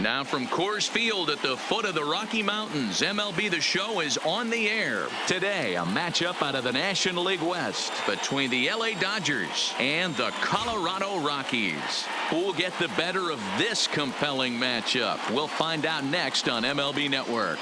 Now from Coors Field at the foot of the Rocky Mountains, MLB The Show is on the air. Today, a matchup out of the National League West between the LA Dodgers and the Colorado Rockies. Who'll get the better of this compelling matchup? We'll find out next on MLB Network.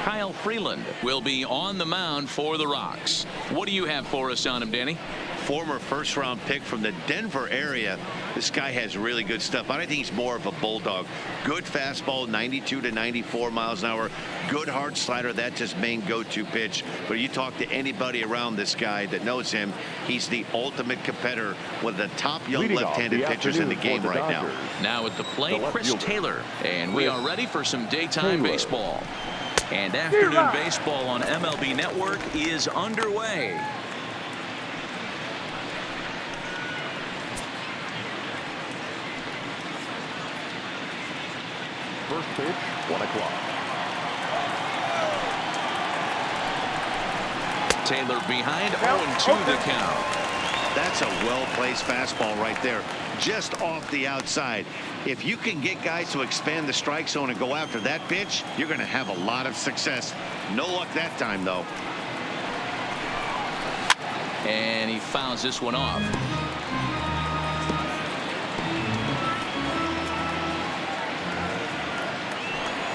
Kyle Freeland will be on the mound for the Rocks. What do you have for us on him, Danny? Former first-round pick from the Denver area. This guy has really good stuff. I think he's more of a bulldog. Good fastball, 92 to 94 miles an hour. Good hard slider. That's his main go-to pitch. But you talk to anybody around this guy that knows him, he's the ultimate competitor, one of the top young left-handed pitchers in the game right now. Now at the plate, Chris Taylor. And we are ready for some daytime baseball. And afternoon baseball on MLB Network is underway. First pitch, 1 o'clock. Taylor behind, 0-2 the count. That's a well-placed fastball right there, just off the outside. If you can get guys to expand the strike zone and go after that pitch, you're going to have a lot of success. No luck that time, though. And he fouls this one off.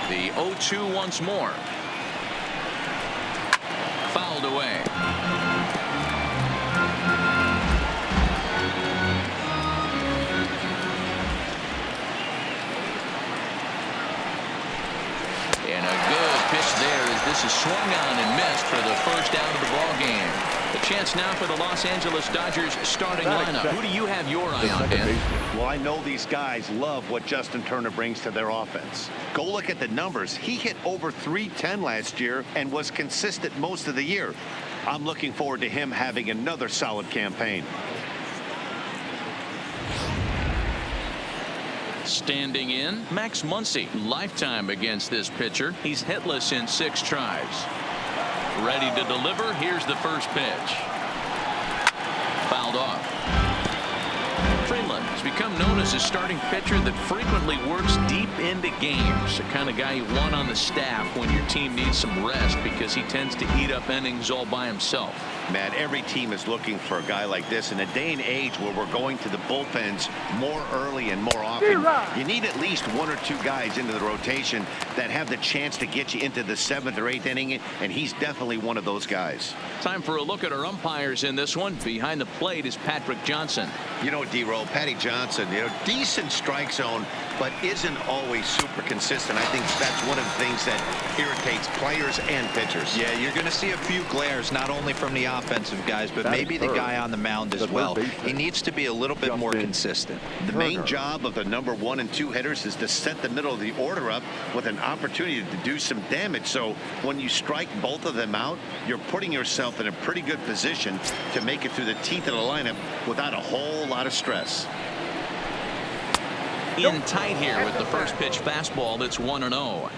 The 0-2 once more. Fouled away. And a good pitch there as this is swung on and missed for the first out of the ball game. The chance now for the Los Angeles Dodgers starting lineup. Who do you have your eye on, Ben? Well, I know these guys love what Justin Turner brings to their offense. Go look at the numbers. He hit over .310 last year and was consistent most of the year. I'm looking forward to him having another solid campaign. Standing in, Max Muncy. Lifetime against this pitcher. He's hitless in 6 tries. Ready to deliver. Here's the first pitch. Fouled off. Freeland has become known as a starting pitcher that frequently works deep into games. The kind of guy you want on the staff when your team needs some rest because he tends to eat up innings all by himself. Matt, every team is looking for a guy like this in a day and age where we're going to the bullpens more early and more often. You need at least 1 or 2 guys into the rotation that have the chance to get you into the 7th or 8th inning, and he's definitely one of those guys. Time for a look at our umpires in this one. Behind the plate is Patrick Johnson. You know, D-Roll, Patty Johnson, decent strike zone, but isn't always super consistent. I think that's one of the things that irritates players and pitchers. Yeah, you're going to see a few glares, not only from the offensive guys, but maybe the guy on the mound as well. He needs to be a little bit more consistent. The main job of the number 1 and 2 hitters is to set the middle of the order up with an opportunity to do some damage. So when you strike both of them out, you're putting yourself in a pretty good position to make it through the teeth of the lineup without a whole lot of stress. In tight here with the first pitch fastball that's 1-0.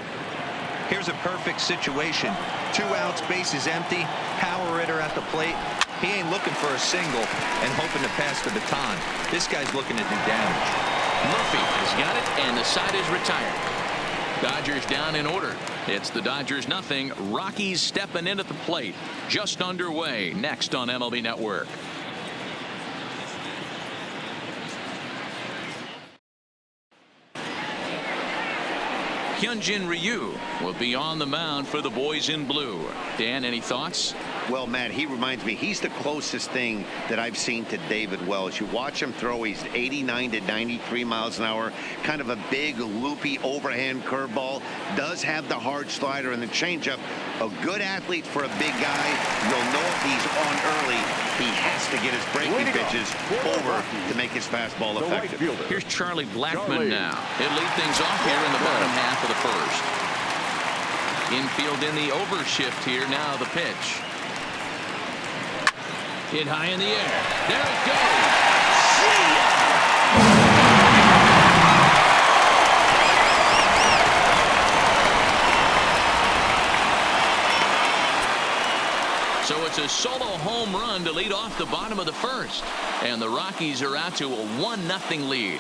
Here's a perfect situation. 2 outs, bases empty, power hitter at the plate. He ain't looking for a single and hoping to pass the baton. This guy's looking to do damage. Murphy has got it, and the side is retired. Dodgers down in order. It's the Dodgers 0. Rockies stepping in at the plate. Just underway. Next on MLB Network. Hyunjin Ryu will be on the mound for the boys in blue. Dan, any thoughts? Well, Matt, he reminds me, he's the closest thing that I've seen to David Wells. You watch him throw, he's 89 to 93 miles an hour, kind of a big, loopy, overhand curveball, does have the hard slider and the changeup. A good athlete for a big guy. You'll know if he's on early, he has to get his breaking pitches over to make his fastball effective. Here's Charlie Blackmon now. He'll lead things off here in the bottom half of the first. Infield in the overshift here. Now the pitch. Hit high in the air. There it goes. See ya. So it's a solo home run to lead off the bottom of the first. And the Rockies are out to a 1-0 lead.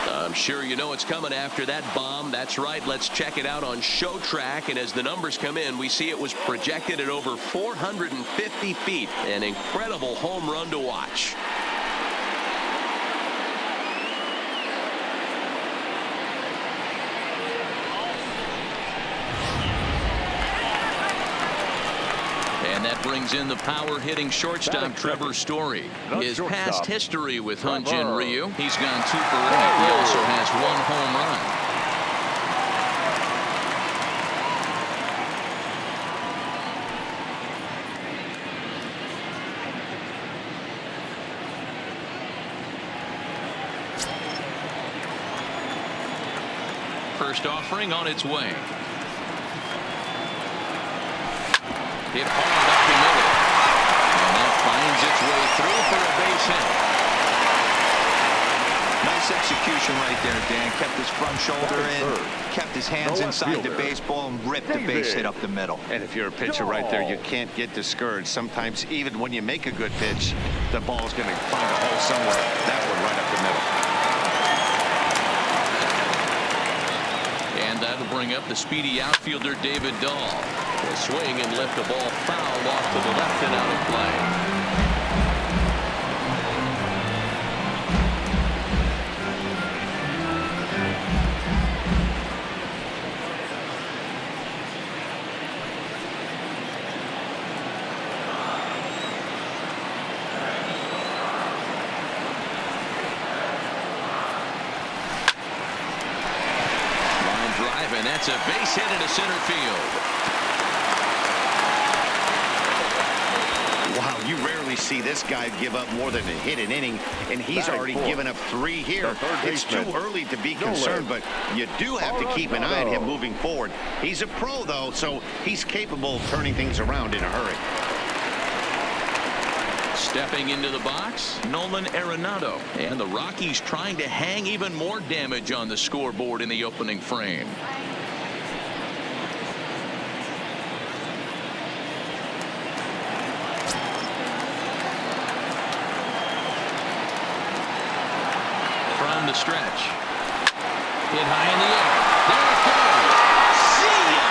I'm sure you know what's coming after that bomb. That's right. Let's check it out on Show Track. And as the numbers come in, we see it was projected at over 450 feet. An incredible home run to watch. And that brings in the power-hitting shortstop, Trevor Story. His past history with Hyun-Jin Ryu, he's gone 2 for 8. He also has 1 home run. First offering on its way. Hit hard up the middle. And that finds its way through for a base hit. Nice execution right there, Dan. Kept his front shoulder in, kept his hands inside the baseball, and ripped the base hit up the middle. And if you're a pitcher right there, you can't get discouraged. Sometimes even when you make a good pitch, the ball's going to find a hole somewhere. That one right up the middle. And that'll bring up the speedy outfielder David Dahl. Will swing and lift the ball foul off to the left and out of play. Line drive, and that's a base hit into center field. Wow, you rarely see this guy give up more than a hit an inning, and he's already given up 3 here. It's too early to be concerned, but you do have to keep an eye on him moving forward. He's a pro, though, so he's capable of turning things around in a hurry. Stepping into the box, Nolan Arenado. And the Rockies trying to hang even more damage on the scoreboard in the opening frame. From the stretch. Hit high in the air. There it goes. See ya!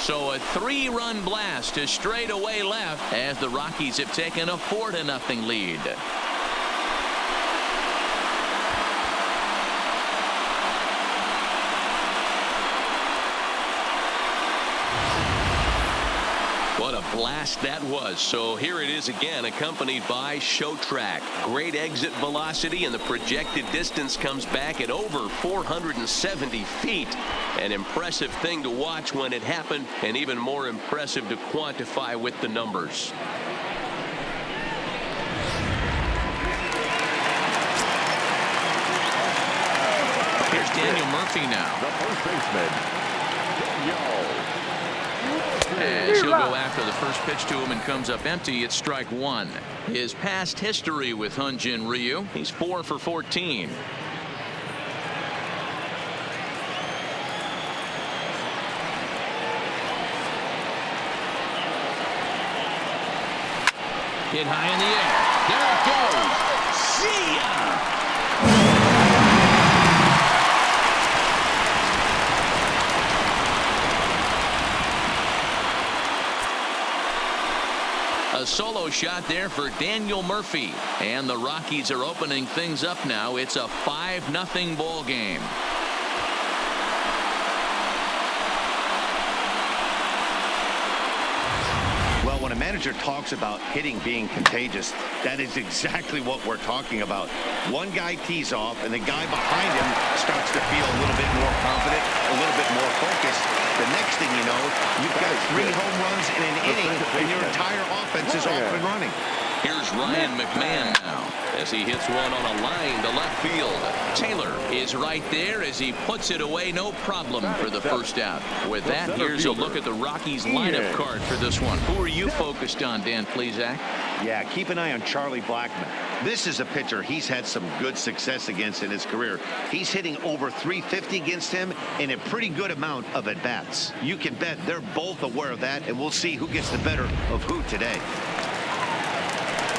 So a 3-run blast to straightaway left as the Rockies have taken a 4-0 lead. What a blast that was. So here it is again, accompanied by Show Track. Great exit velocity, and the projected distance comes back at over 470 feet. An impressive thing to watch when it happened, and even more impressive to quantify with the numbers. Here's Daniel Murphy now. The first baseman, Daniel. As he'll go after the first pitch to him and comes up empty, it's strike 1. His past history with Hyun-Jin Ryu, he's 4 for 14. Hit high in the air. There it goes. See ya! A solo shot there for Daniel Murphy. And the Rockies are opening things up now. It's a 5-0 ball game. Well, when a manager talks about hitting being contagious, that is exactly what we're talking about. One guy tees off, and the guy behind him starts to feel a little bit more confident, a little bit more focused. The next thing you know, you've got 3 home runs in an inning, and your entire offense is off and running. Here's Ryan McMahon now as he hits one on a line to left field. Taylor is right there as he puts it away. No problem for the first out. With that, here's a look at the Rockies lineup card for this one. Who are you focused on, Dan Plesac? Yeah, keep an eye on Charlie Blackmon. This is a pitcher he's had some good success against in his career. He's hitting over 350 against him in a pretty good amount of at-bats. You can bet they're both aware of that, and we'll see who gets the better of who today.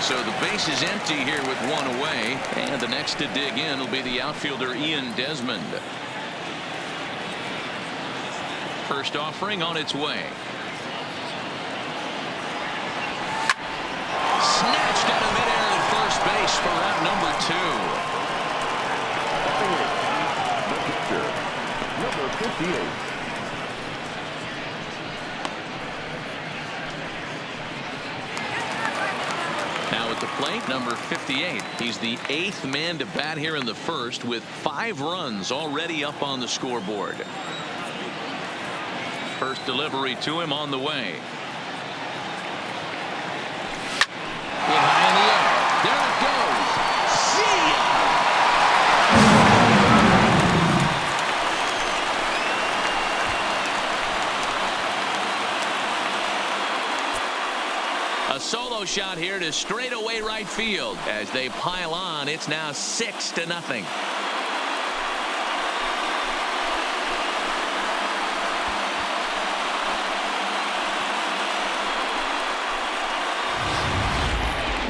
So the base is empty here with one away, and the next to dig in will be the outfielder Ian Desmond. First offering on its way. Snatched out of midair at first base for out number 2. Number 58. Now at the plate, number 58. He's the 8th man to bat here in the first with 5 runs already up on the scoreboard. First delivery to him on the way. Hit high in the air. There it goes. See ya! A solo shot here to straightaway right field. As they pile on, it's now 6-0.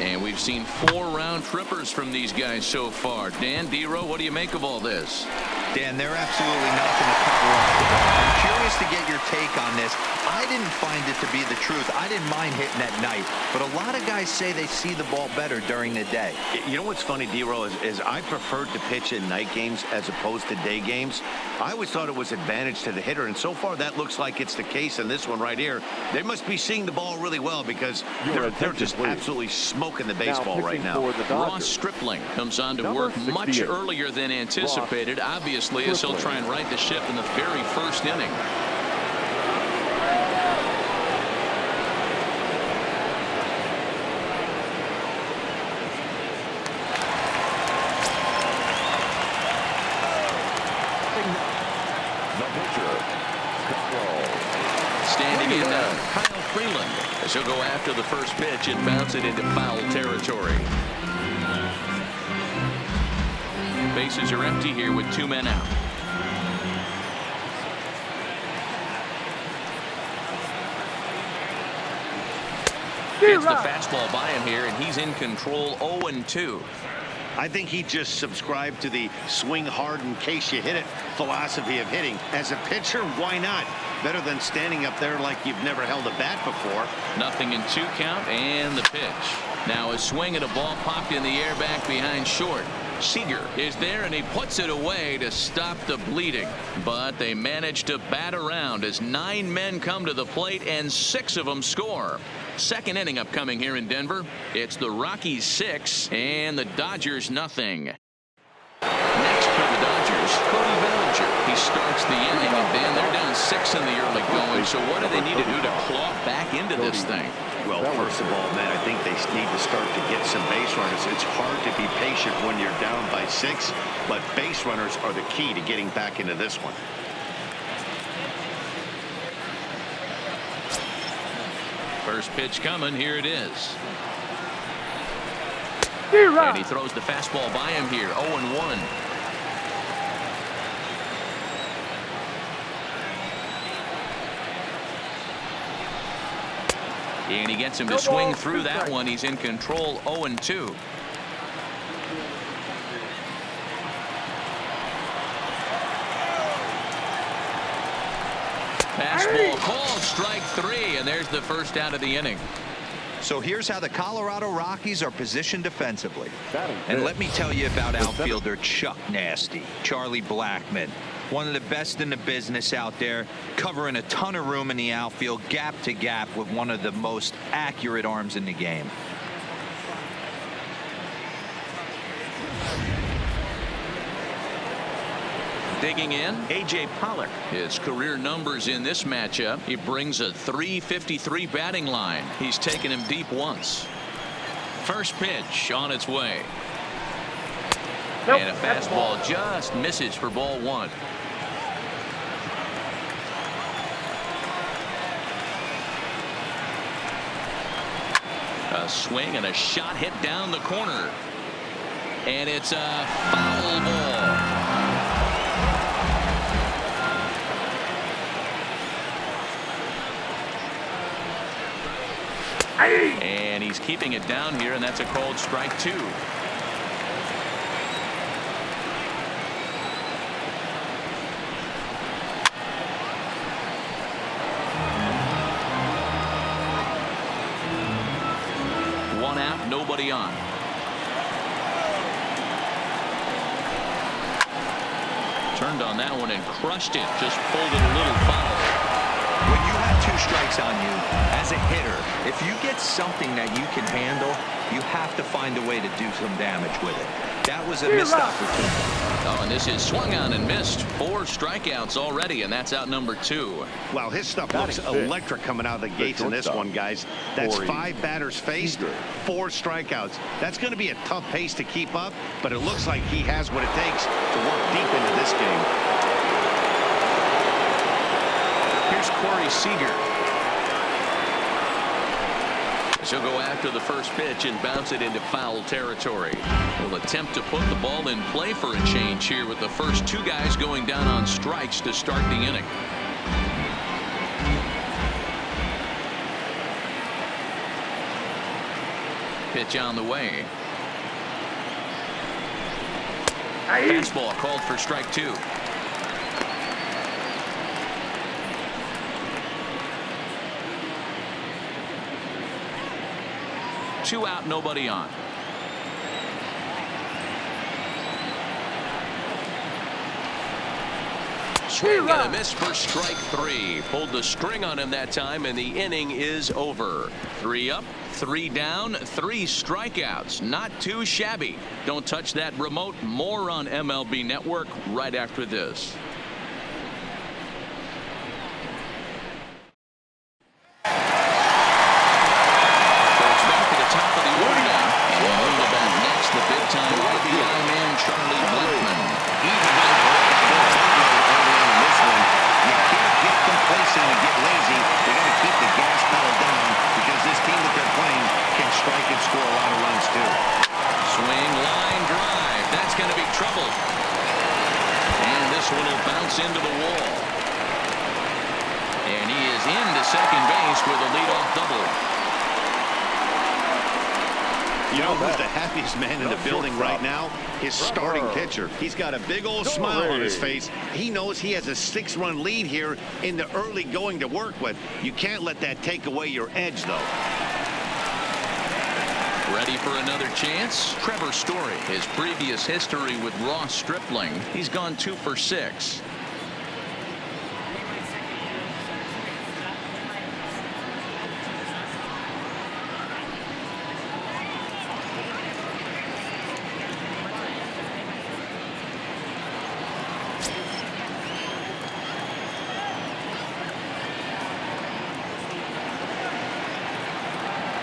And we've seen 4 round trippers from these guys so far. Dan, D-Row, what do you make of all this? Dan, they're absolutely nothing to cover off the ball. I'm curious to get your take on this. I didn't find it to be the truth. I didn't mind hitting at night, but a lot of guys say they see the ball better during the day. You know what's funny, D-Row, is I preferred to pitch in night games as opposed to day games. I always thought it was advantage to the hitter, and so far that looks like it's the case in this one right here. They must be seeing the ball really well because they're just absolutely smoking the baseball right now. Ross Stripling comes on to work much earlier than anticipated, obviously, as he'll try and right the ship in the very first inning. Standing in now, Kyle Freeland, as he'll go after the first pitch and bounce it into foul territory. Bases are empty here with 2 men out. Gets the fastball by him here, and he's in control. 0-2. I think he just subscribed to the swing hard in case you hit it philosophy of hitting. As a pitcher, why not? Better than standing up there like you've never held a bat before. 0-2 count, and the pitch. Now a swing at a ball popped in the air back behind short. Seager is there, and he puts it away to stop the bleeding. But they manage to bat around as 9 men come to the plate, and 6 of them score. Second inning upcoming here in Denver. It's the Rockies 6 and the Dodgers nothing. Next for the Dodgers, Cody Bellinger. He starts the inning, and then they're down 6 in the early going. So what do they need to do to claw back into this thing? Well, first of all, man, I think they need to start to get some base runners. It's hard to be patient when you're down by 6, but base runners are the key to getting back into this one. First pitch coming. Here it is. And he throws the fastball by him here. 0-1. And he gets him to swing through that one. He's in control. 0-2. Fastball called, strike 3, and there's the first out of the inning. So here's how the Colorado Rockies are positioned defensively. And let me tell you about outfielder Chuck Nasty, Charlie Blackmon. One of the best in the business out there, covering a ton of room in the outfield, gap to gap, with one of the most accurate arms in the game. Digging in, A.J. Pollock. His career numbers in this matchup. He brings a .353 batting line. He's taken him deep once. First pitch on its way. Nope, And a that's fastball ball. just misses for ball one. A swing and a shot hit down the corner. And it's a foul ball. And he's keeping it down here, and that's a called strike two. One out, nobody on. Turned on that one and crushed it. Just pulled it a little foul. When you have 2 strikes on you as a hitter, if you get something that you can handle, you have to find a way to do some damage with it. That was a missed opportunity. Oh, and this is swung on and missed. 4 strikeouts already, and that's out number 2. Wow, his stuff looks electric coming out of the gates in this one, guys. That's 5 batters faced, 4 strikeouts. That's going to be a tough pace to keep up, but it looks like he has what it takes to work deep into this game. Here's Corey Seager. She'll go after the first pitch and bounce it into foul territory. Will attempt to put the ball in play for a change here with the first 2 guys going down on strikes to start the inning. Pitch on the way. Fastball called for strike 2. Two out, nobody on. Swing and a miss for strike 3. Pulled the string on him that time, and the inning is over. 3 up, 3 down, 3 strikeouts. Not too shabby. Don't touch that remote. More on MLB Network right after this. Into the wall. And he is into second base with a leadoff double. You know who's the happiest man in the building right now? His starting pitcher. He's got a big old smile on his face. He knows he has a 6-run lead here in the early going to work with. You can't let that take away your edge, though. Ready for another chance? Trevor Story. His previous history with Ross Stripling. He's gone 2 for 6.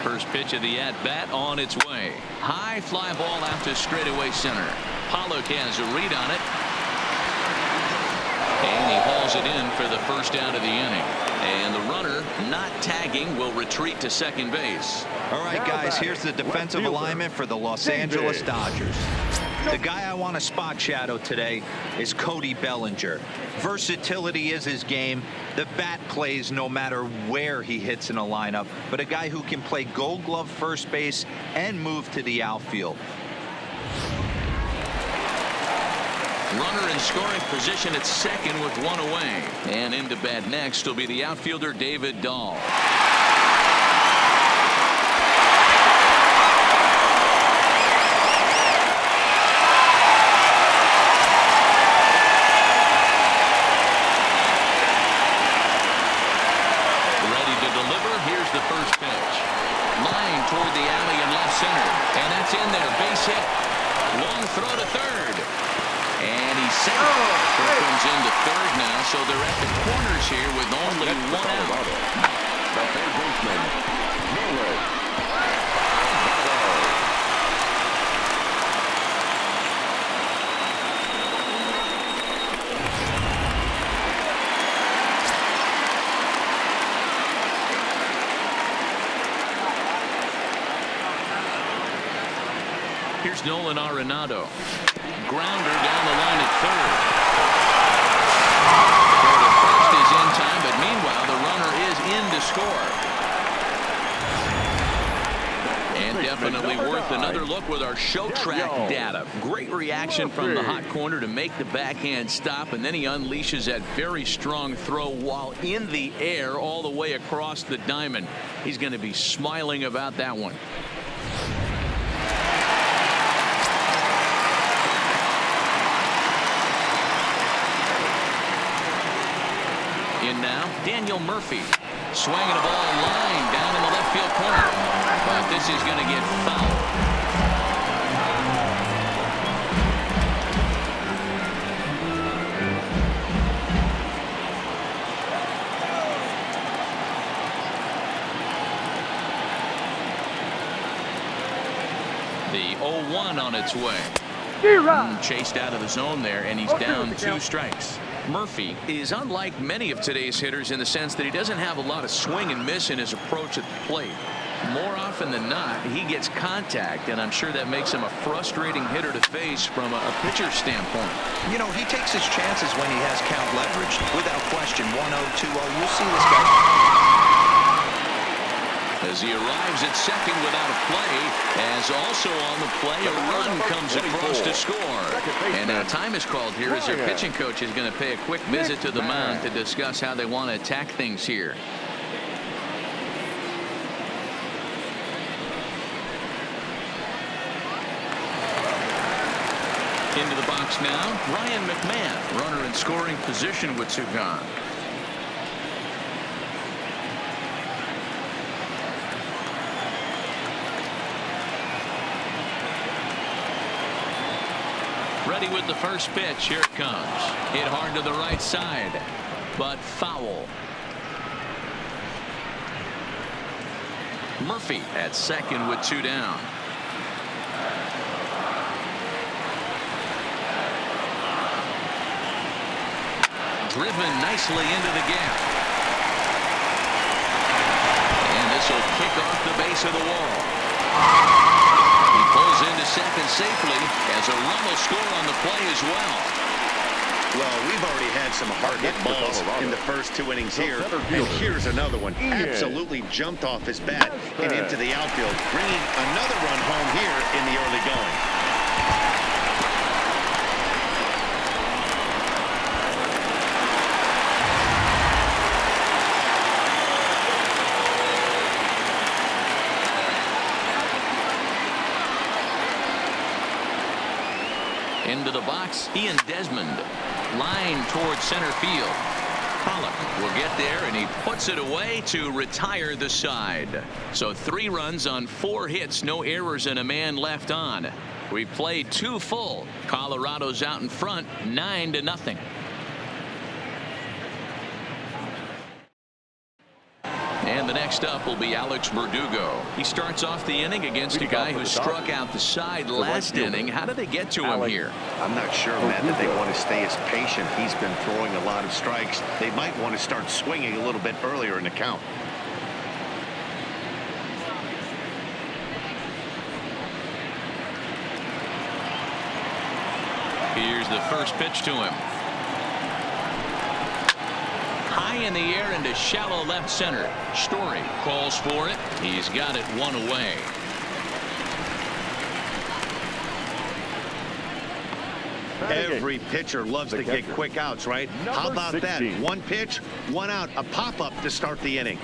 First pitch of the at-bat on its way. High fly ball out to straightaway center. Pollock has a read on it. And he hauls it in for the first out of the inning. And the runner, not tagging, will retreat to second base. All right, guys, here's the defensive alignment for the Los Angeles Dodgers. The guy I want to spot shadow today is Cody Bellinger. Versatility is his game. The bat plays no matter where he hits in a lineup, but a guy who can play Gold Glove first base and move to the outfield. Runner in scoring position at second with 1 away. And into bat next will be the outfielder David Dahl. The first pitch. Line toward the alley in left center. And that's in there. Base hit. Long throw to third. And he's safe. Here comes into third now. So they're at the corners here with only 1 out. The third baseman, Miller. Here's Nolan Arenado. Grounder down the line at third. The first is in time, but meanwhile the runner is in to score. And definitely worth another look with our show track data. Great reaction from the hot corner to make the backhand stop, and then he unleashes that very strong throw while in the air all the way across the diamond. He's going to be smiling about that one. In now, Daniel Murphy. Swinging a ball line down in the left field corner. But this is going to get fouled. The 0-1 on its way. Chased out of the zone there, and he's down 2 strikes. Murphy is unlike many of today's hitters in the sense that he doesn't have a lot of swing and miss in his approach at the plate. More often than not, he gets contact, and I'm sure that makes him a frustrating hitter to face from a pitcher's standpoint. You know, he takes his chances when he has count leveraged. Without question, 1-0, 2-0. You'll see this guy. As he arrives at second without a play, as also on the play, a run comes across to score. And now time is called here as their pitching coach is going to pay a quick visit to the mound to discuss how they want to attack things here. Into the box now, Ryan McMahon, runner in scoring position with 2 gone. Ready with the first pitch. Here it comes. Hit hard to the right side, but foul. Murphy at second with 2 down. Driven nicely into the gap. And this will kick off the base of the wall. He pulls into second safely as a run will score on the play as well. Well, we've already had some hard-hit balls in the first 2 innings here, and here's another one. Absolutely jumped off his bat and into the outfield, bringing another run home here in the early going. Into the box, Ian Desmond. Line towards center field. Pollock will get there, and he puts it away to retire the side. So 3 runs on 4 hits, no errors, and a man left on. We played 2 full. Colorado's out in front, 9-0. And the next up will be Alex Verdugo. He starts off the inning against a guy who struck out the side last inning. How did they get to him here? I'm not sure, Matt, that they want to stay as patient. He's been throwing a lot of strikes. They might want to start swinging a little bit earlier in the count. Here's the first pitch to him. High in the air into shallow left center. Story calls for it. He's got it 1 away. Every pitcher loves to get quick outs, right? How about that? 1 pitch, 1 out, a pop-up to start the inning.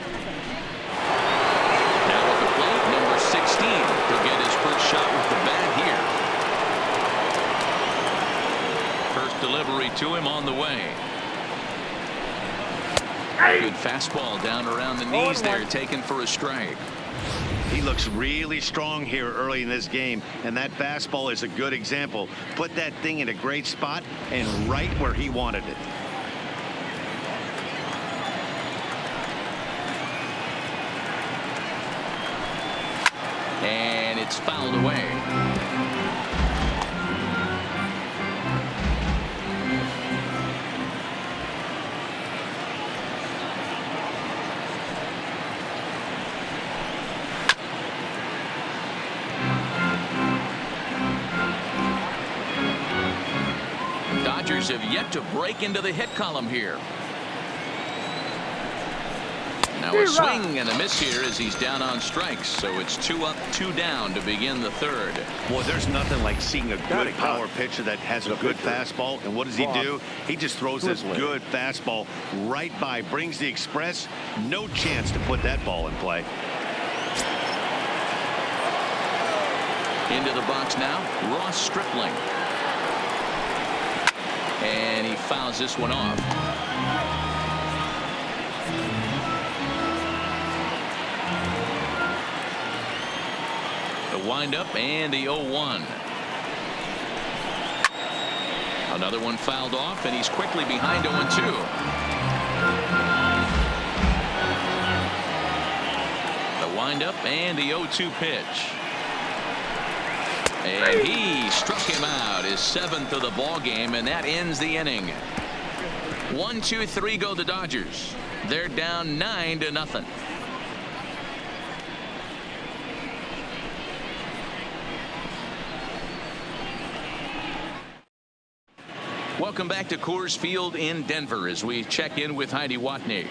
Now at the plate, number 16. He'll get his first shot with the bat here. First delivery to him on the way. Good fastball down around the knees there, taken for a strike. He looks really strong here early in this game, and that fastball is a good example. Put that thing in a great spot and right where he wanted it. And it's fouled away. Dodgers have yet to break into the hit column here. Now a swing and a miss here as he's down on strikes. So it's 2 up, 2 down to begin the third. Well, there's nothing like seeing a good power pitcher that has a good fastball. And what does he do? He just throws this good fastball right by, brings the express. No chance to put that ball in play. Into the box now, Ross Stripling. And he fouls this one off. The windup and the 0-1. Another one fouled off, and he's quickly behind 0-2. The windup and the 0-2 pitch. And he struck him out, his 7th of the ball game, and that ends the inning. 1, 2, 3 go the Dodgers. They're down 9-0. Welcome back to Coors Field in Denver as we check in with Heidi Watney.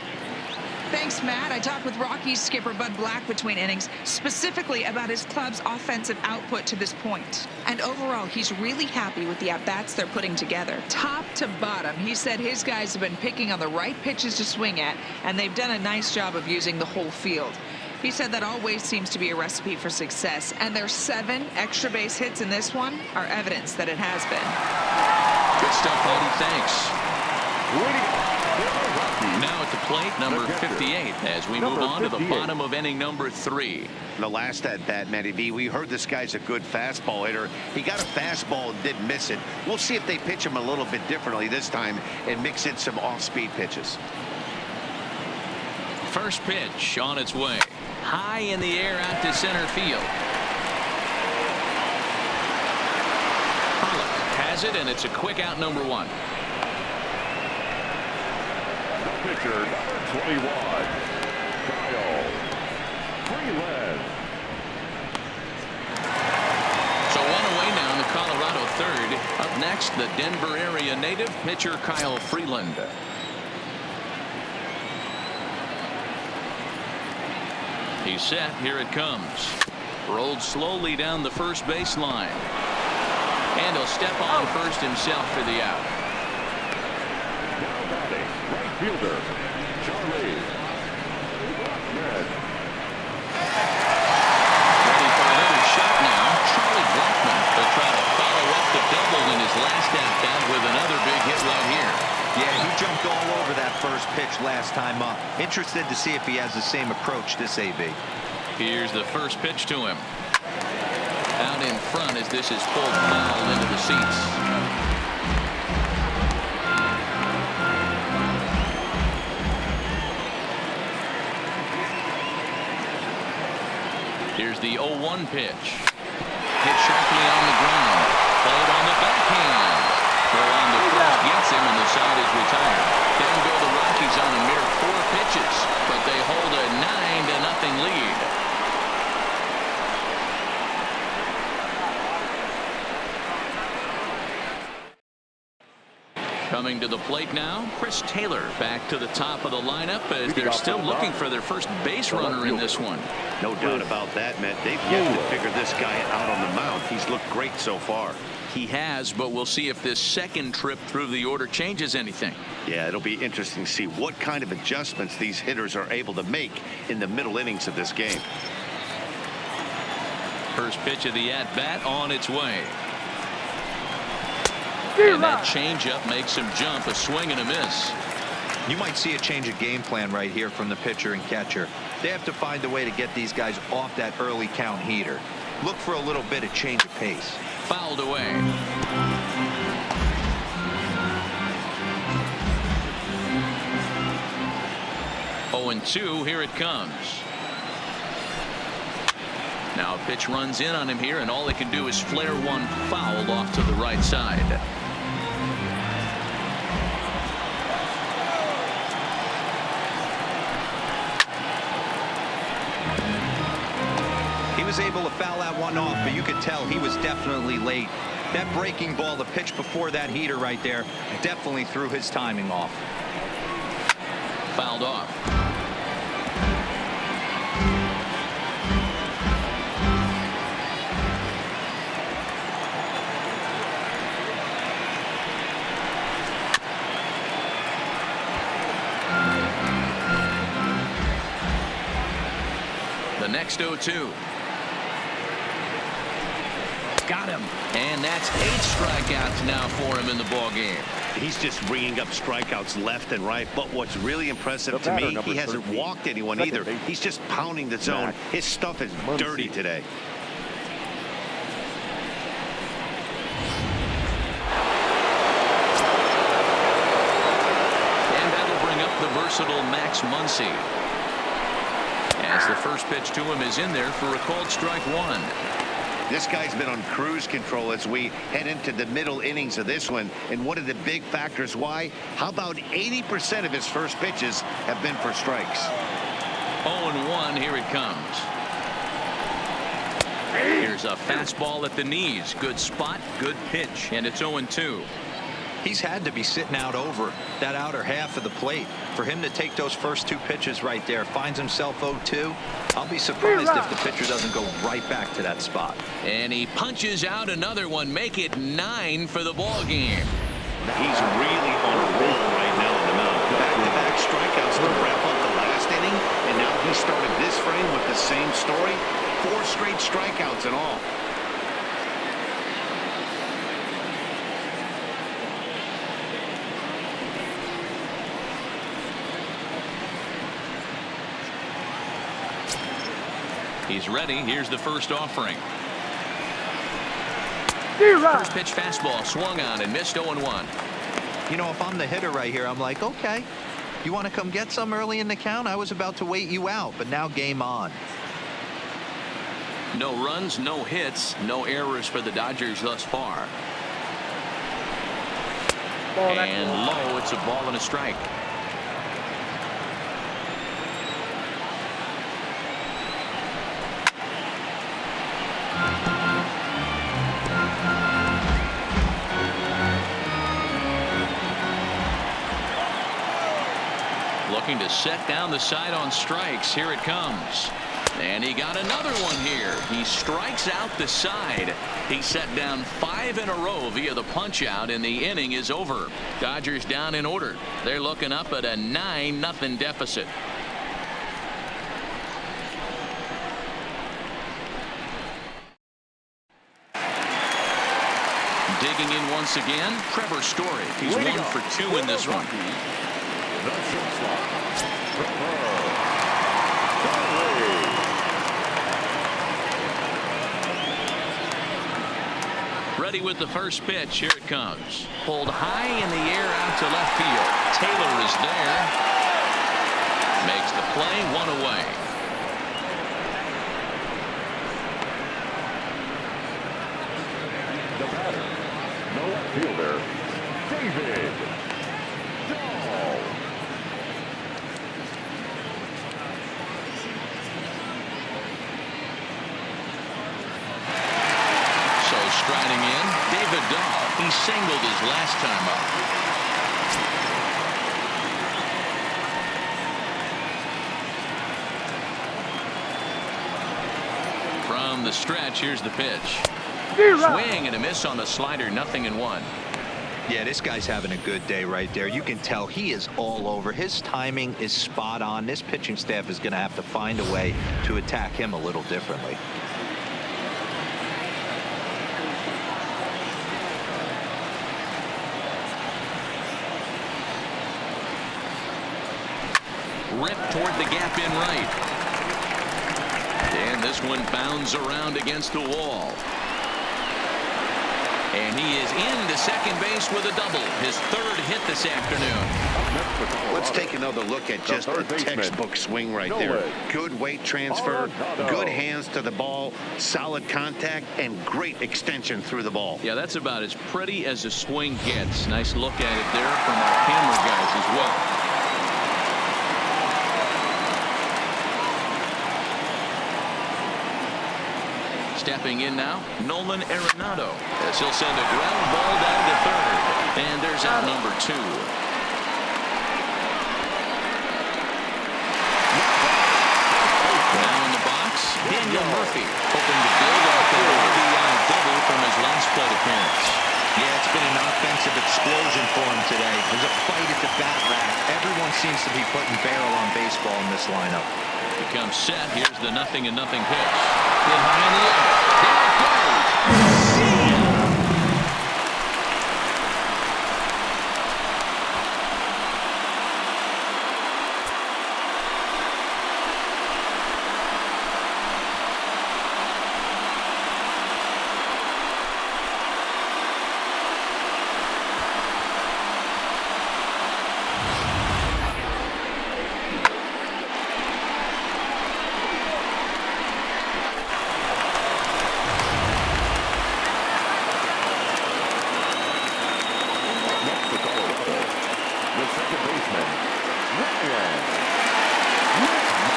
Thanks, Matt. I talked with Rockies skipper Bud Black between innings, specifically about his club's offensive output to this point. And overall, he's really happy with the at-bats they're putting together. Top to bottom, he said his guys have been picking on the right pitches to swing at, and they've done a nice job of using the whole field. He said that always seems to be a recipe for success, and their 7 extra base hits in this one are evidence that it has been. Good stuff, Heidi. Thanks. Now at the plate, number 58, as we move on to the bottom of inning number 3. The last at bat, Matty B, we heard this guy's a good fastball hitter. He got a fastball and didn't miss it. We'll see if they pitch him a little bit differently this time and mix in some off-speed pitches. First pitch on its way. High in the air out to center field. Pollock has it, and it's a quick out, number 1. Pitcher number 21, Kyle Freeland. So 1 away now in the Colorado third. Up next, the Denver area native pitcher Kyle Freeland. He's set. Here it comes. Rolled slowly down the first baseline. And he'll step on first himself for the out. Now batting, right fielder, Charlie Blackman. Ready for another shot now. Charlie Blackman will try to follow up the double in his last at-bat with another big hit right here. Yeah, he jumped all over that first pitch last time up. Interested to see if he has the same approach this AB. Here's the first pitch to him. Out in front as this is pulled foul into the seats. Here's the 0-1 pitch. Hit sharply on the ground. Played on the backhand. Throw on the first gets him, and the side is retired. Down go the Rockies on a mere 4 pitches, but they hold a 9-0 lead. Coming to the plate now, Chris Taylor back to the top of the lineup as they're still looking for their first base runner in this one. No doubt about that, Matt. They've yet to figure this guy out on the mound. He's looked great so far. He has, but we'll see if this second trip through the order changes anything. Yeah, it'll be interesting to see what kind of adjustments these hitters are able to make in the middle innings of this game. First pitch of the at-bat on its way. And that changeup makes him jump, a swing and a miss. You might see a change of game plan right here from the pitcher and catcher. They have to find a way to get these guys off that early count heater. Look for a little bit of change of pace. Fouled away. Oh, and 2, here it comes. Now a pitch runs in on him here, and all they can do is flare one foul off to the right side. He was able to foul that one off, but you could tell he was definitely late. That breaking ball, the pitch before that heater right there, definitely threw his timing off. Fouled off. The next 0-2. Got him. And that's 8 strikeouts now for him in the ball game. He's just ringing up strikeouts left and right. But what's really impressive to me, he hasn't walked anyone either. He's just pounding the zone. His stuff is dirty today. And that'll bring up the versatile Max Muncy. As the first pitch to him is in there for a called strike 1. This guy's been on cruise control as we head into the middle innings of this one. And one of the big factors why, how about 80% of his first pitches have been for strikes? 0-1, here it comes. Here's a fastball at the knees. Good spot, good pitch, and it's 0-2. He's had to be sitting out over that outer half of the plate. For him to take those first 2 pitches right there, finds himself 0-2. I'll be surprised if the pitcher doesn't go right back to that spot. And he punches out another one, make it 9 for the ball game. He's really on a roll right now on the mound. Back-to-back strikeouts to wrap up the last inning, and now he started this frame with the same story. 4 straight strikeouts and all. He's ready. Here's the first offering. First pitch fastball swung on and missed 0-1. You know, if I'm the hitter right here, I'm like, okay, you want to come get some early in the count? I was about to wait you out, but now game on. No runs, no hits, no errors for the Dodgers thus far. And low, it's a ball and a strike. Looking to set down the side on strikes. Here it comes. And he got another one here. He strikes out the side. He set down 5 in a row via the punch out, and the inning is over. Dodgers down in order. They're looking up at a 9-0 deficit. Digging in once again, Trevor Story. He's 1 for 2 in this one. The shortstop, Trevor. Ready with the first pitch. Here it comes. Pulled high in the air out to left field. Taylor is there. Makes the play, 1 away. The batter, no fielder, David. Striding in, David Dahl. He singled his last time up. From the stretch, here's the pitch. Swing and a miss on the slider, 0-1. Yeah, this guy's having a good day right there. You can tell he is all over. His timing is spot on. This pitching staff is going to have to find a way to attack him a little differently. Ripped toward the gap in right. And this one bounds around against the wall. And he is into second base with a double. His 3rd hit this afternoon. Let's take another look at just a textbook swing right there. Good weight transfer, good hands to the ball, solid contact, and great extension through the ball. Yeah, that's about as pretty as a swing gets. Nice look at it there from our camera guys as well. Stepping in now, Nolan Arenado, as he'll send a ground ball down to third. And there's out number 2. Now in the box, Daniel Murphy, hoping to build off that RBI double from his last plate appearance. Yeah, it's been an offensive explosion for him today. There's a fight at the bat rack. Everyone seems to be putting barrel on baseball in this lineup. Becomes set. Here's the 0-0 pitch. Hit high in the air. There it goes. See ya.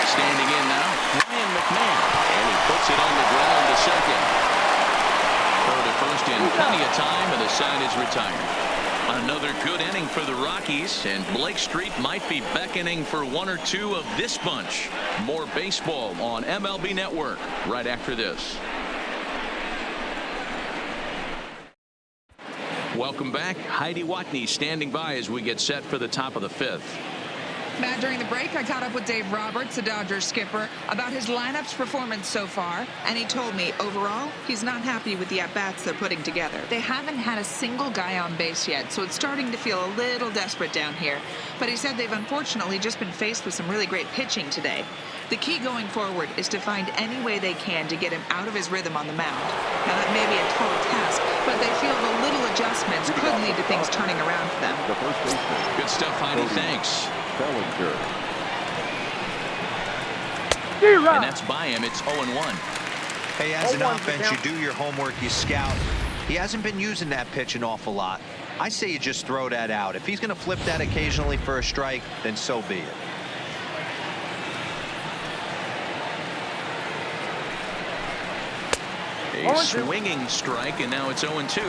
Standing in now, Ryan McMahon, and he puts it on the ground to second. Throw to first in plenty of time, and the side is retired. Another good inning for the Rockies, and Blake Street might be beckoning for 1 or 2 of this bunch. More baseball on MLB Network right after this. Welcome back. Heidi Watney standing by as we get set for the top of the 5th. Matt, during the break, I caught up with Dave Roberts, the Dodgers skipper, about his lineup's performance so far, and he told me, overall, he's not happy with the at-bats they're putting together. They haven't had a single guy on base yet, so it's starting to feel a little desperate down here. But he said they've unfortunately just been faced with some really great pitching today. The key going forward is to find any way they can to get him out of his rhythm on the mound. Now, that may be a tall task, but they feel the little adjustments could lead to things turning around for them. The first baseman. Good stuff, Heidi. Thanks. Bellinger. And that's by him. It's 0-1. Hey, as an offense, you do your homework, you scout. He hasn't been using that pitch an awful lot. I say you just throw that out. If he's going to flip that occasionally for a strike, then so be it. A swinging strike, and now it's 0-2.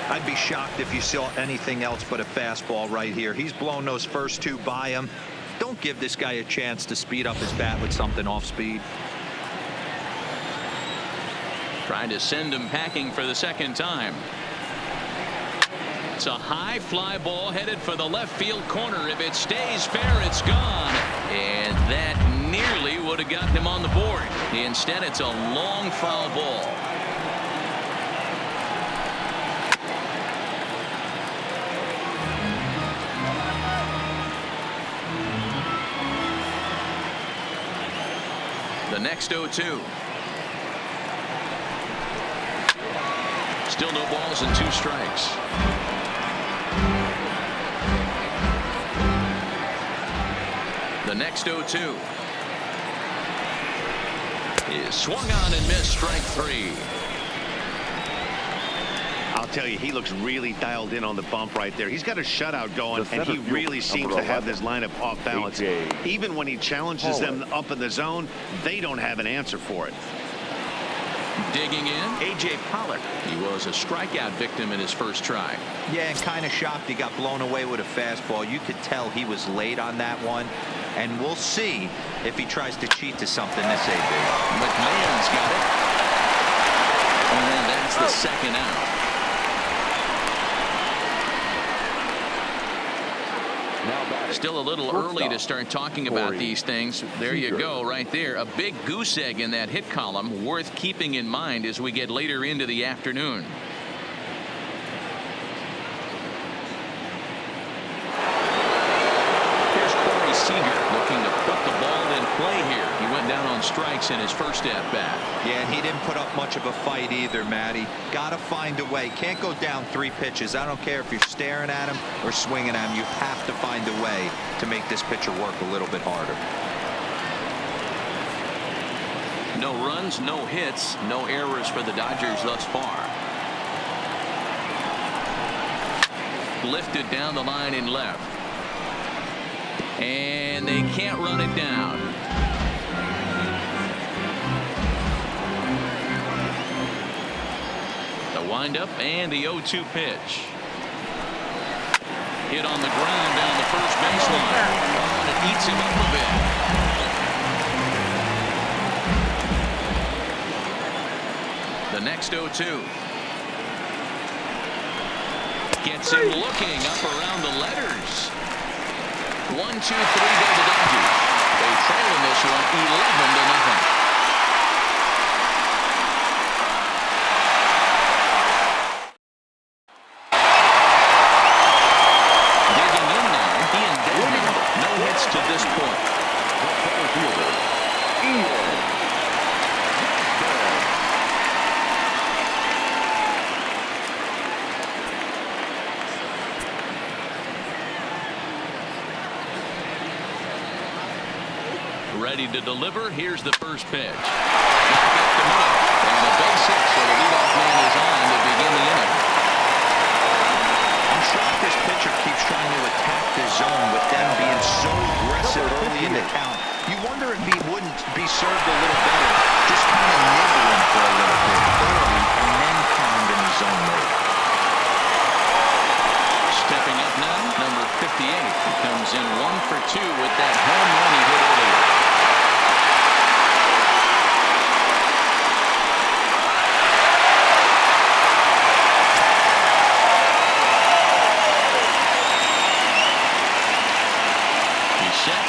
I'd be shocked if you saw anything else but a fastball right here. He's blown those first 2 by him. Don't give this guy a chance to speed up his bat with something off speed. Trying to send him packing for the second time. It's a high fly ball headed for the left field corner. If it stays fair, it's gone. And that nearly would have gotten him on the board. Instead, it's a long foul ball. The next 0-2. Still no balls and 2 strikes. The next 0-2 is swung on and missed, strike 3. I'll tell you, he looks really dialed in on the bump right there. He's got a shutout going, and he really seems to have this lineup off balance. Even when he challenges them up in the zone, they don't have an answer for it. Digging in, A.J. Pollock. He was a strikeout victim in his first try. Yeah, and kind of shocked he got blown away with a fastball. You could tell he was late on that one. And we'll see if he tries to cheat to something this AB. McMahon's got it. And that's the second out. Still a little early to start talking about these things. There you go, right there. A big goose egg in that hit column, worth keeping in mind as we get later into the afternoon. Here's Corey Seager looking to put the ball in play here. He went down on strikes in his first at bat. Yeah, and he didn't put up much of a fight either, Matty. Gotta find a way. Can't go down 3 pitches. I don't care if you're staring at him or swinging at him. You have to find a way to make this pitcher work a little bit harder. No runs, no hits, no errors for the Dodgers thus far. Lifted down the line in left. And they can't run it down. windup and the 0-2 pitch. Hit on the ground down the first baseline. Oh, and it eats him up a bit. The next 0-2. Gets him looking up around the letters. 1-2-3 go the Dodgers. They trail in this one 11-0. To this point. Ready to deliver. Here's the first pitch. Back up the middle. And the base hit, so the leadoff man is on to begin the inning. I'm shocked this pitcher keeps trying to attack the zone with them being so aggressive early in the count. You wonder if he wouldn't be served a little better, just kind of nibbling for a little bit early and then pound in his own way. Stepping up now, number 58. He comes in 1 for 2 with that home run he hit earlier.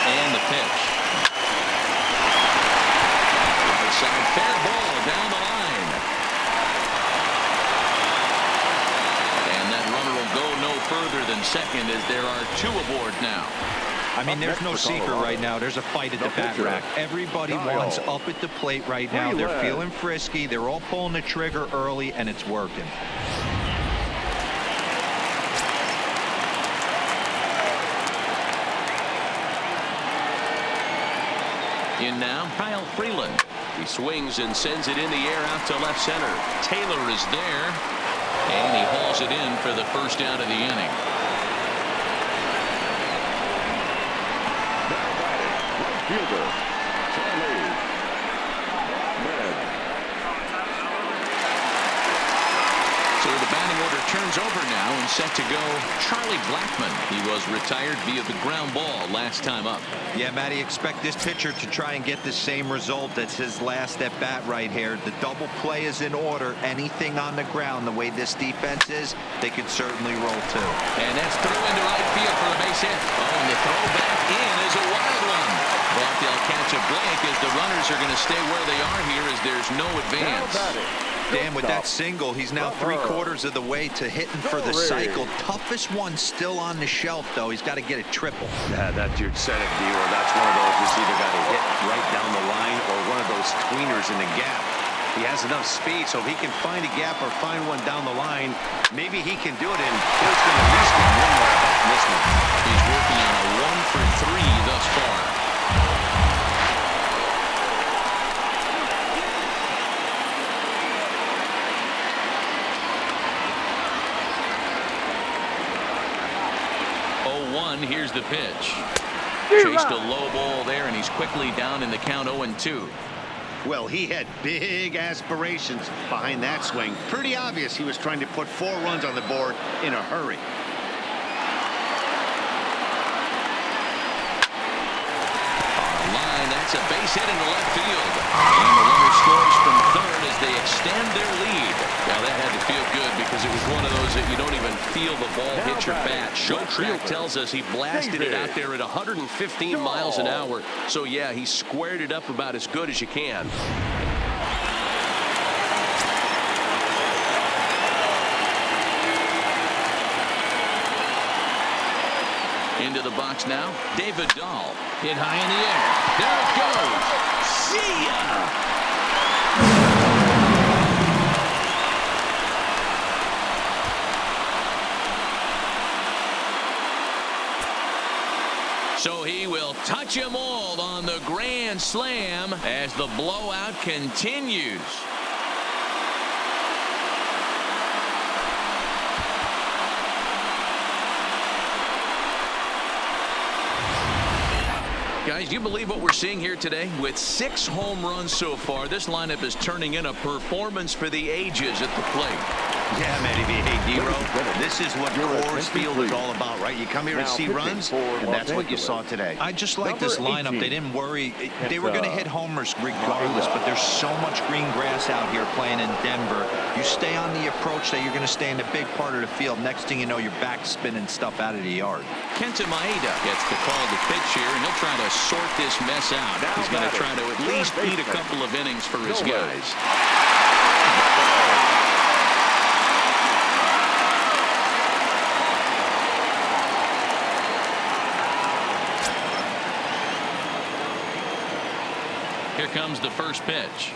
And the pitch. Right side, fair ball down the line. And that runner will go no further than second as there are 2 aboard now. I mean, there's no secret right now. There's a fight at the bat rack. Everybody wants up at the plate right now. They're feeling frisky. They're all pulling the trigger early, and it's working. In now, Kyle Freeland. He swings and sends it in the air out to left center. Taylor is there, and he hauls it in for the first out of the inning. Fielder, Charlie. So the batting order turns over now and set to go Charlie Blackmon. He was retired via the ground ball last time up. Yeah, Matty, expect this pitcher to try and get the same result. That's his last at bat right here. The double play is in order. Anything on the ground, the way this defense is, they could certainly roll too. And that's through into right field for a base hit. Oh, and the throw back in is a wild one. But they'll catch a blank as the runners are going to stay where they are here as there's no advance. Dan, with that single, he's now 3/4 of the way to hitting for the cycle. Toughest one still on the shelf, though. He's got to get a triple. Yeah, that dude said it, D-Or. That's one of those that's either got to hit right down the line or one of those tweeners in the gap. He has enough speed, so if he can find a gap or find one down the line, maybe he can do it. And Phil's going to at least get one more at this one. He's working on a 1 for 3 thus far. Here's the pitch. Chased a low ball there, and he's quickly down in the count 0-2. Well, he had big aspirations behind that swing. Pretty obvious he was trying to put 4 runs on the board in a hurry. Line, that's a base hit into left field. And the runner scores from third as they extend their lead. Well, that had to feel good because it was one of those that you don't even feel the ball hit your bat. Show track tells us he blasted it out there at 115 miles an hour. So, yeah, he squared it up about as good as you can. Into the box now, David Dahl. Hit high in the air. There it goes. See ya! So he will touch them all on the grand slam as the blowout continues. Guys, do you believe what we're seeing here today? With 6 home runs so far, this lineup is turning in a performance for the ages at the plate. Yeah, Matty V. Hey, D-Row, this is what Coors Field is all about, right? You come here to see runs, and that's what you saw today. I just like this lineup. They didn't worry. They were going to hit homers regardless, but there's so much green grass out here playing in Denver. You stay on the approach that you're going to stay in the big part of the field. Next thing you know, you're back spinning stuff out of the yard. Kenta Maeda gets the call to pitch here, and he'll try to sort this mess out. He's going to try to at least beat a couple of innings for his guys. Here comes the first pitch.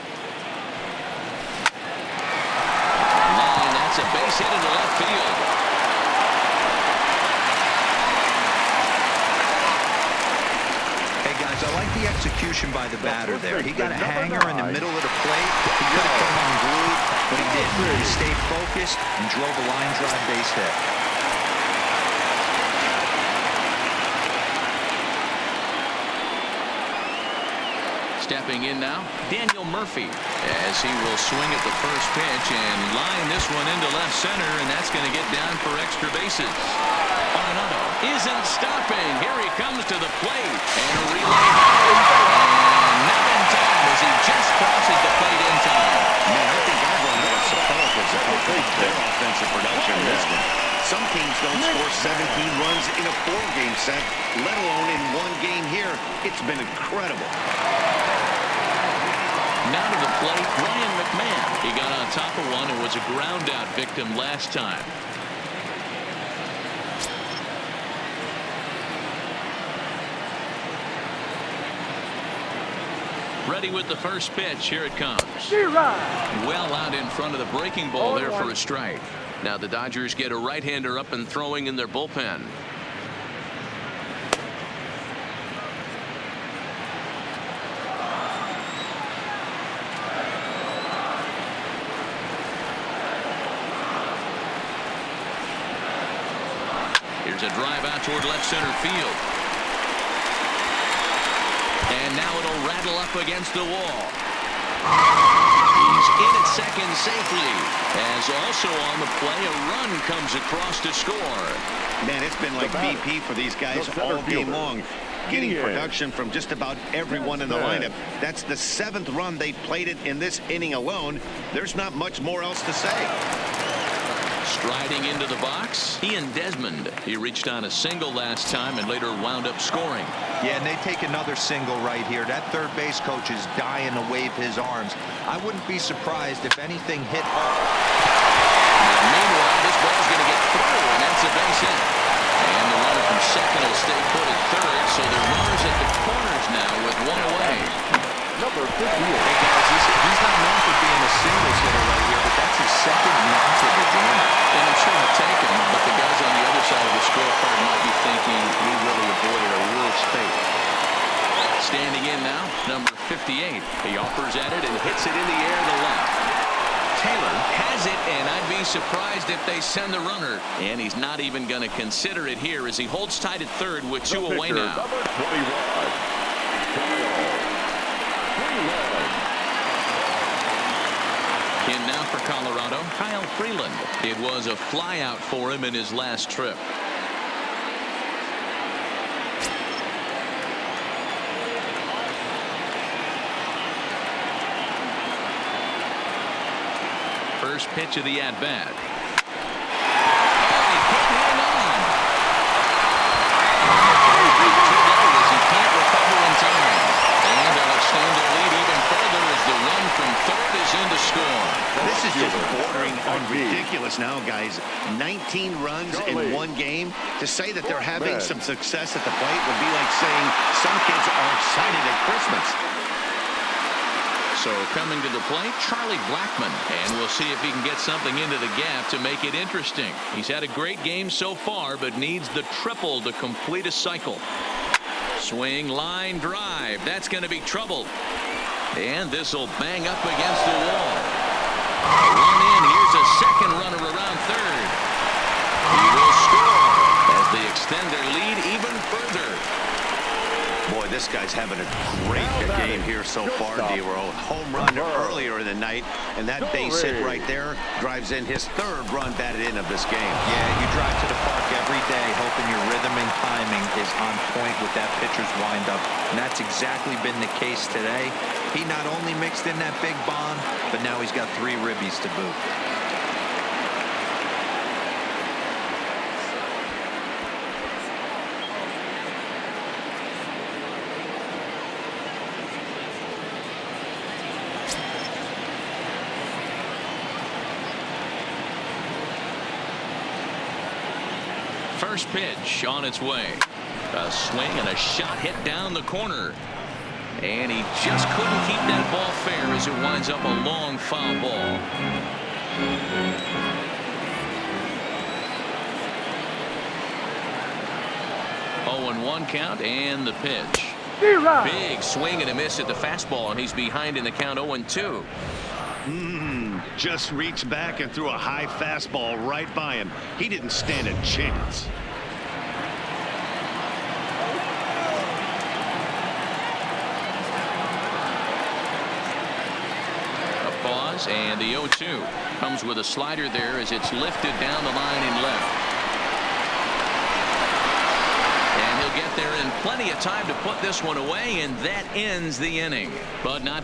Line, that's a base hit into left field. Hey, guys, I like the execution by the batter there. He got a hanger in the middle of the plate. He could have come unglued, but he didn't. He stayed focused and drove a line drive base hit. Stepping in now, Daniel Murphy, as he will swing at the first pitch and line this one into left center, and that's going to get down for extra bases. Arenado isn't stopping. Here he comes to the plate, and a relay. And not in time as he just crosses the plate in time. Man, I think everyone knows superlatives about their offensive production in this one. Some teams don't score 17 runs in a 4-game set, let alone in one game here. It's been incredible. Now to the plate, Ryan McMahon. He got on top of one and was a ground-out victim last time. Ready with the first pitch. Here it comes. Well out in front of the breaking ball there for a strike. Now the Dodgers get a right-hander up and throwing in their bullpen. Here's a drive out toward left center field. And now it'll rattle up against the wall. He's in at second safely. As also on the play, a run comes across to score. Man, it's been like BP for these guys all game long. Getting production from just about everyone in the lineup. That's the 7th run they played it in this inning alone. There's not much more else to say. Striding into the box, Ian Desmond. He reached on a single last time and later wound up scoring. Yeah, and they take another single right here. That third base coach is dying to wave his arms. I wouldn't be surprised if anything hit home. Meanwhile, this ball's going to get through, and that's a base hit. And the runner from second will stay put at third, so the runners at the corners now with one away. Number 58. Hey, guys, he's not known for being a singles hitter right here, but that's his second knock of the game. And I'm sure he'll take him, but the guys on the other side of the scorecard might be thinking we really avoided a worse fate. Standing in now, number 58. He offers at it and hits it in the air to left. Taylor has it, and I'd be surprised if they send the runner. And he's not even going to consider it here as he holds tight at third with two away now. Number 21. In now for Colorado, Kyle Freeland. It was a flyout for him in his last trip. First pitch of the at-bat. Oh, he can't hang on. Too late as he can't recover in time. And they'll extend their lead even further as the run from third is in to score. This is just bordering on ridiculous now, guys. 19 runs in one game. To say that they're having some success at the plate would be like saying some kids are excited at Christmas. So coming to the plate, Charlie Blackmon, and we'll see if he can get something into the gap to make it interesting. He's had a great game so far, but needs the triple to complete a cycle. Swing, line, drive. That's going to be trouble. And this will bang up against the wall. Run in. Here's a second runner around third. He will score as they extend their lead even further. Boy, this guy's having a great game here so far, D-Roll. Home run earlier in the night, and that base hit right there drives in his third run batted in of this game. Yeah, you drive to the park every day hoping your rhythm and timing is on point with that pitcher's windup, and that's exactly been the case today. He not only mixed in that big bomb, but now he's got 3 ribbies to boot. First pitch on its way. A swing and a shot hit down the corner. And he just couldn't keep that ball fair as it winds up a long foul ball. Oh, 1 count and the pitch. Big swing and a miss at the fastball, and he's behind in the count 0-2. Just reached back and threw a high fastball right by him. He didn't stand a chance. A pause, and the 0-2 comes with a slider there as it's lifted down the line in left. And he'll get there in plenty of time to put this one away, and that ends the inning. But not